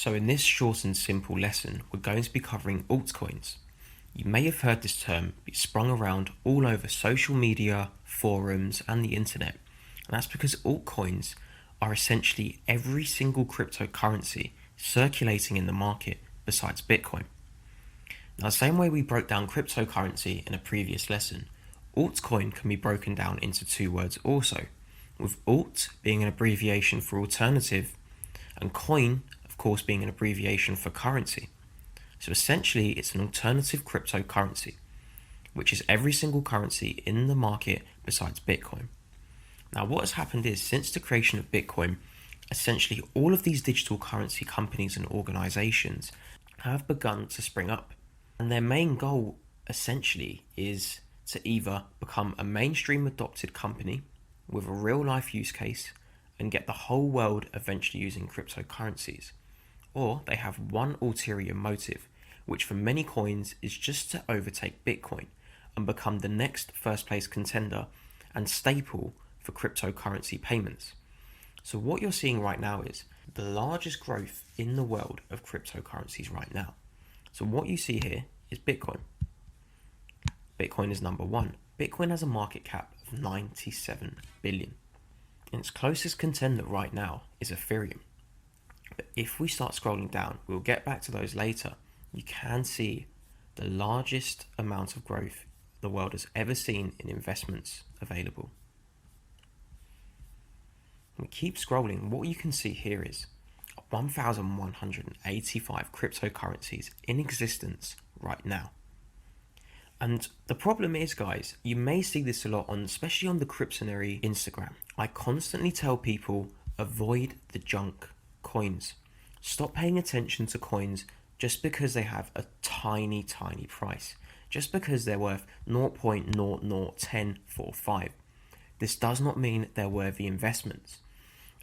So in this short and simple lesson, we're going to be covering altcoins. You may have heard this term be sprung around all over social media, forums, and the internet. And that's because altcoins are essentially every single cryptocurrency circulating in the market besides Bitcoin. Now, the same way we broke down cryptocurrency in a previous lesson, altcoin can be broken down into two words also, with alt being an abbreviation for alternative, and coin, of course, being an abbreviation for currency. So essentially, it's an alternative cryptocurrency, which is every single currency in the market besides Bitcoin. Now, what has happened is, since the creation of Bitcoin, essentially all of these digital currency companies and organizations have begun to spring up. And their main goal, essentially, is to either become a mainstream adopted company with a real life use case and get the whole world eventually using cryptocurrencies, or they have one ulterior motive, which for many coins is just to overtake Bitcoin and become the next first place contender and staple for cryptocurrency payments. So what you're seeing right now is the largest growth in the world of cryptocurrencies right now. So what you see here is Bitcoin. Bitcoin is number one. Bitcoin has a market cap of 97 billion. And its closest contender right now is Ethereum. But if we start scrolling down, we'll get back to those later, you can see the largest amount of growth the world has ever seen in investments available. We keep scrolling. What you can see here is 1,185 cryptocurrencies in existence right now. And the problem is, guys, you may see this a lot on, especially on the Cryptonary Instagram. I constantly tell people, avoid the junk coins. Stop paying attention to coins just because they have a tiny price. Just because they're worth 0.001045. This does not mean they're worthy investments.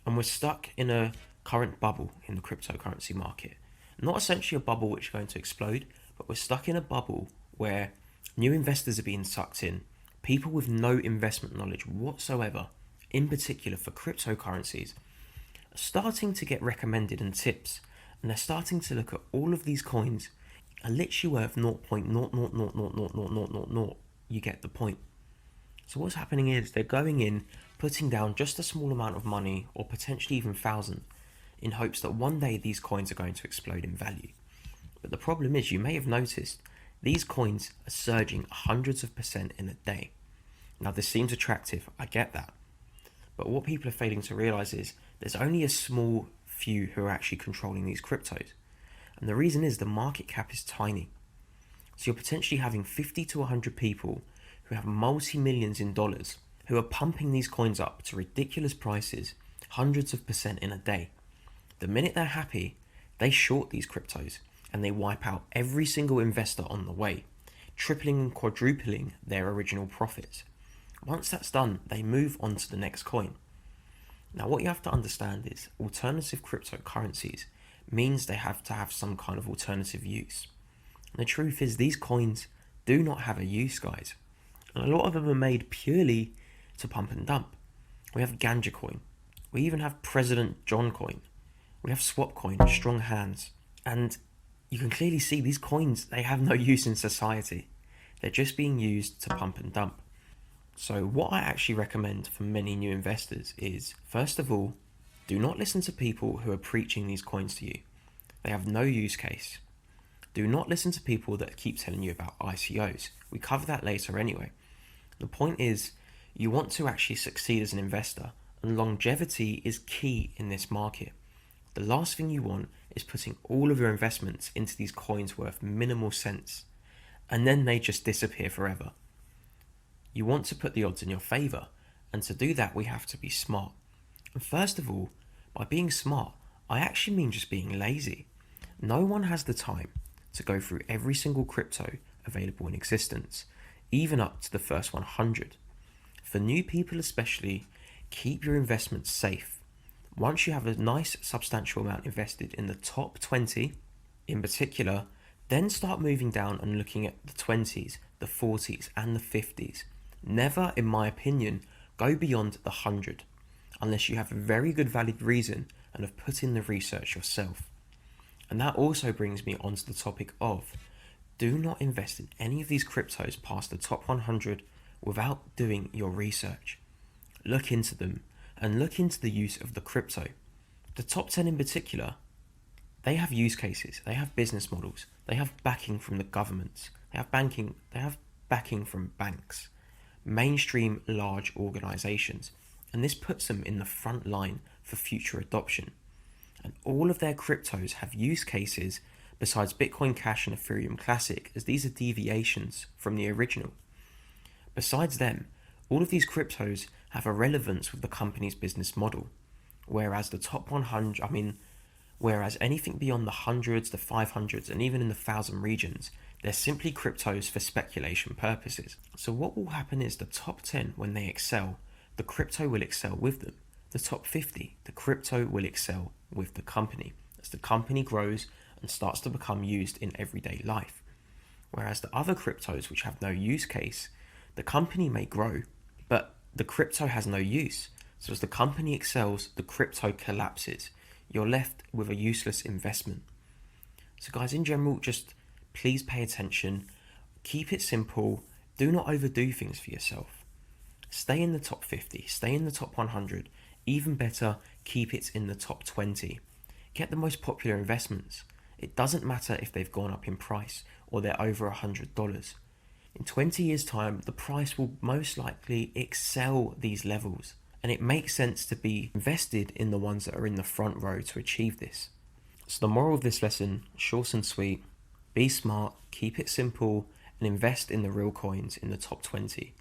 And we're stuck in a current bubble in the cryptocurrency market. Not essentially a bubble which is going to explode, but we're stuck in a bubble where new investors are being sucked in. People with no investment knowledge whatsoever, in particular for cryptocurrencies, are starting to get recommended and tips. And they're starting to look at all of these coins are literally worth 0.0000000. You get the point. So what's happening is they're going in, putting down just a small amount of money, or potentially even thousands, in hopes that one day these coins are going to explode in value. But the problem is, you may have noticed, these coins are surging hundreds of percent in a day. Now this seems attractive, I get that. But what people are failing to realize is there's only a small few who are actually controlling these cryptos. And the reason is the market cap is tiny. So you're potentially having 50 to 100 people who have multi-millions in dollars who are pumping these coins up to ridiculous prices, hundreds of percent in a day. The minute they're happy, they short these cryptos and they wipe out every single investor on the way, tripling and quadrupling their original profits. Once that's done, they move on to the next coin. Now what you have to understand is alternative cryptocurrencies means they have to have some kind of alternative use. And the truth is these coins do not have a use, guys. And a lot of them are made purely to pump and dump. We have Ganja coin. We even have President John coin. We have Swap coin, Strong Hands. And you can clearly see these coins, they have no use in society. They're just being used to pump and dump. So what I actually recommend for many new investors is, first of all, do not listen to people who are preaching these coins to you. They have no use case. Do not listen to people that keep telling you about ICOs. We cover that later anyway. The point is, you want to actually succeed as an investor, and longevity is key in this market. The last thing you want is putting all of your investments into these coins worth minimal cents, and then they just disappear forever. You want to put the odds in your favor, and to do that we have to be smart. And first of all, by being smart, I actually mean just being lazy. No one has the time to go through every single crypto available in existence, even up to the first 100. For new people especially, keep your investments safe. Once you have a nice substantial amount invested in the top 20 in particular, then start moving down and looking at the 20s, the 40s and the 50s. Never, in my opinion, go beyond the 100 unless you have a very good valid reason and have put in the research yourself. And that also brings me onto the topic of do not invest in any of these cryptos past the top 100 without doing your research. Look into them and look into the use of the crypto. The top 10 in particular, they have use cases, they have business models, they have backing from the governments, they have backing from banks, mainstream large organizations, and this puts them in the front line for future adoption. And all of their cryptos have use cases besides Bitcoin Cash and Ethereum Classic, as these are deviations from the original. Besides them, all of these cryptos have a relevance with the company's business model, whereas the top 100, whereas anything beyond the hundreds, the 500s, and even in the 1,000 regions, they're simply cryptos for speculation purposes. So what will happen is the top 10, when they excel, the crypto will excel with them. The top 50, the crypto will excel with the company as the company grows and starts to become used in everyday life. Whereas the other cryptos which have no use case, the company may grow, but the crypto has no use. So as the company excels, the crypto collapses. You're left with a useless investment. So guys, in general, just please pay attention, keep it simple, do not overdo things for yourself. Stay in the top 50, stay in the top 100, even better, keep it in the top 20. Get the most popular investments. It doesn't matter if they've gone up in price or they're over $100. In 20 years' time, the price will most likely excel these levels, and it makes sense to be invested in the ones that are in the front row to achieve this. So the moral of this lesson, short and sweet, be smart, keep it simple, and invest in the real coins in the top 20.